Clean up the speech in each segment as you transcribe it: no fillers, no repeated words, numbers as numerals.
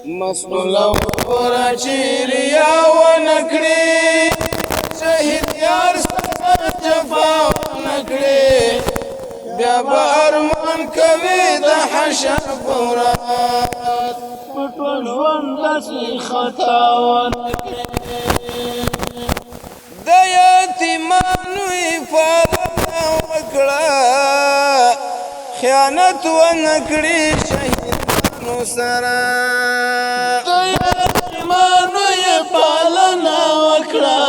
مسئول ورا چیریا ونکړي شهید یار سره جفا ونکړي بیا به ارمان کوي د حشر پورات په ټول ژوند داسې خطا ونکړي د یتیمانو حفاظت وکړه خیانت ونکړي شهیدانو سره د یتیمانو پالنه وکړه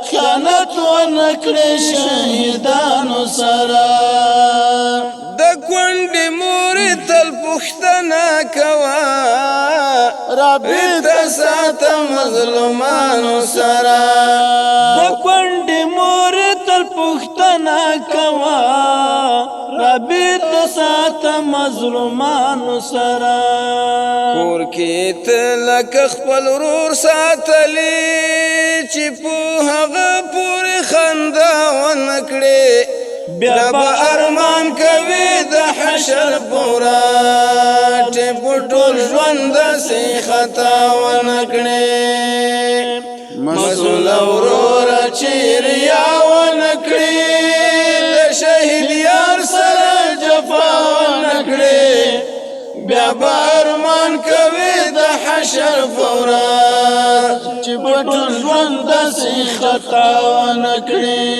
خیانت ونکړي شهیدانو سره د کونډې مورې تل پوښتنه کوه رابطه ساته مظلومانو سره د کونډې مورې تل پوښتنه کوه رابطه ساته مظلومانو سره کور کې ته لکه خپل ورور ساتلی چې په هغه پورې خندا ونکړې بیا به ارمان کوي د حشر پورات په ټول ژوند داسې خطا ونکړې مسئول وروره چیریا ونکړي د شهید یار سره جفا ونکړي بیا به ارمان کوي د حشر پورات چې په ټول ژوند داسې خطا ونکړي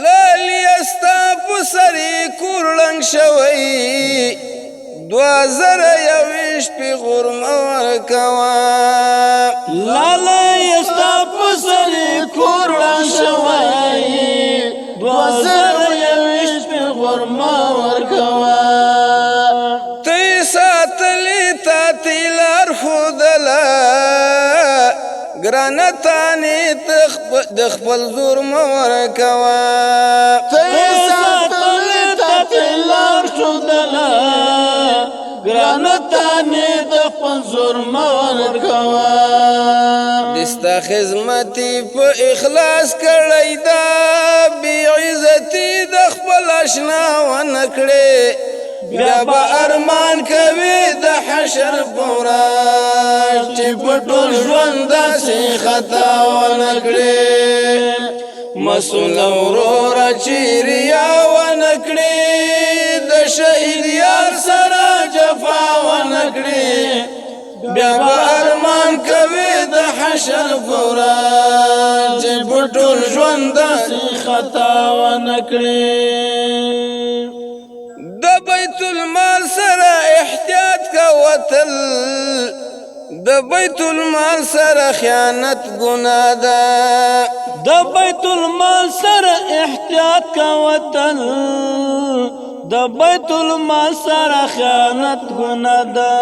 لالیستا په سرې کور ړنګ شوی 2021 پیغور مه ورکوه لالیستا په سرې کور ړنګ شوی 2021 پیغور مه ورکوه ته یې ساتلې تا ته یې لار ښودله ګرانه تانې د خپل زور مه ورکوه ته یې ساتلې تا ته یې لار ښودله ګرانه تانې د خپل زور مه ورکوه دستا خدمتي په اخلاص کړی دا بې عزتي د خپل اشنا ونکړې بیا به ارمان کوي د حشر پورات چې په ټول ژوند داسې خطا ونکړې مسئول وروره چیریا ونکړي د شهید یار سره جفا ونکړي بیا به ارمان کوي د حشر پورات چې په ټول ژوند داسې خطا ونکړي د بیت المال سره احتیاط کوه تل د بیت المال سره خیانت ګناه ده د بیت المال سره احتیاط کوه تل د بیت المال سره خیانت ګناه ده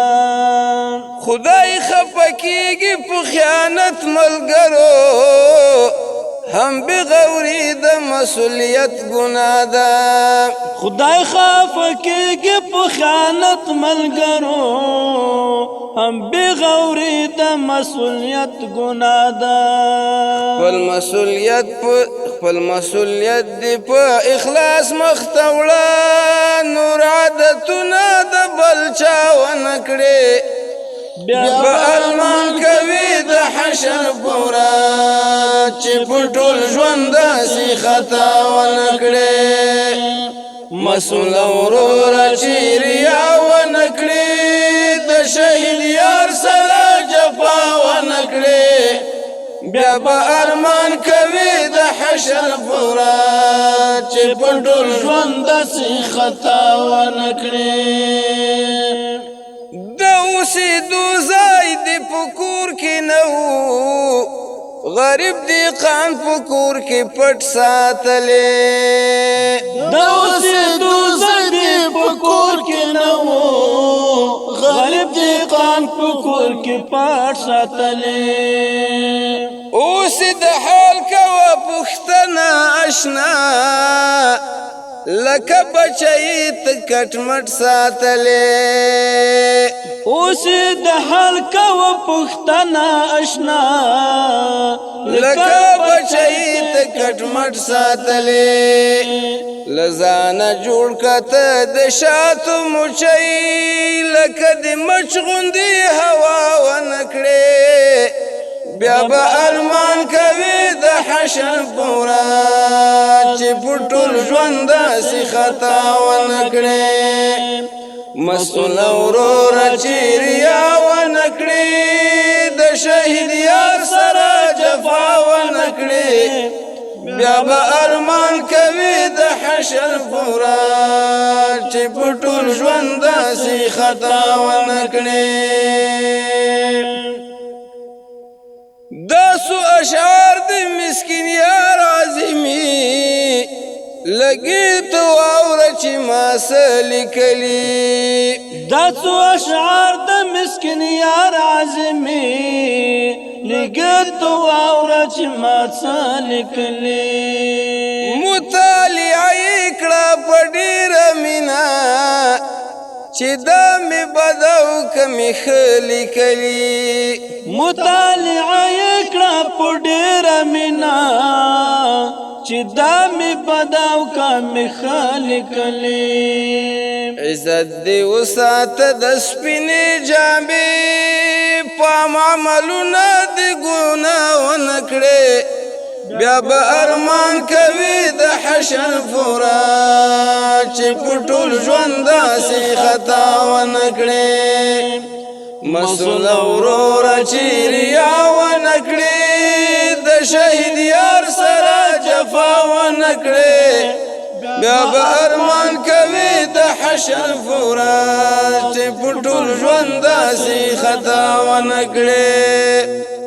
خدای خفه کیږي په خیانت ملګرو هم بغوري د مسؤلیت ګناه ده خدای خفه کیږي په خیانت ملګرو هم بغوري د مسؤلیت ګناه ده خپل مسؤلیت دی په اخلاص مخته وړه نور عادتونه د بل چا ونکړې بیا به ارمان کوي د حشر پورات چې په ټول ژوند داسې خطا ونکړې مسئول وروره چیریا ونکړي د شهید یار سره جفا ونکړي بیا به ارمان کوي د حشر پورات چې په ټول ژوند داسې خطا ونکړي د اوسېدو ځای دې په کور کې نه وو غریب دهقان په کور کې پټ ساتلې د اوسېدو ځای دې په کور کې نه وو غریب دهقان په کور کې پټ ساتلې اوس د حال کوه پوښتنه اشنا لکه بچی ته کټ مټ ساتلې اوس د حل کوه پښتنه اشنا لکه بچی ته کټ مټ ساتلې لزانه جوړ کته د شاتو مچۍ لکه د مچ غوندې هوا ونکړې بیا به ارمان کوي د حشر پورا چې په ټول ژوند داسې خطا ونکړې مسئول وروره چې ریا ونکړې د شهید یار سره جفا ونکړې بیا به ارمان کوي د حشر پورا چې په ټول ژوند داسې خطا ونکړې داسو اشعار د مسکین یار عظیمی لګي تو اوره چې ما څه لیکلي داسو اشعار د مسکین یار عظیمی لګي تو اوره چې ما څه لیکلي مطالعه یې کړه په ډېره مینه چې دا مې بد او که مې ښه لیکلي مطالعه یې کړه په ډېره مینه چې دا مې بد او که مې ښه لیکلي عزت دې وساته د سپینې جامې پام عملونه دې ګناه ونه کړې بیا به ارمان کوي د حشر پورا چې په ټول ژوند داسې خطا ونه کړې مسئول وروره چې ریا ونه کړې د شهید یار سره جفا ونه کړې بیا به ارمان کوي د حشر پورا چې په ټول ژوند داسې خطا ونه کړې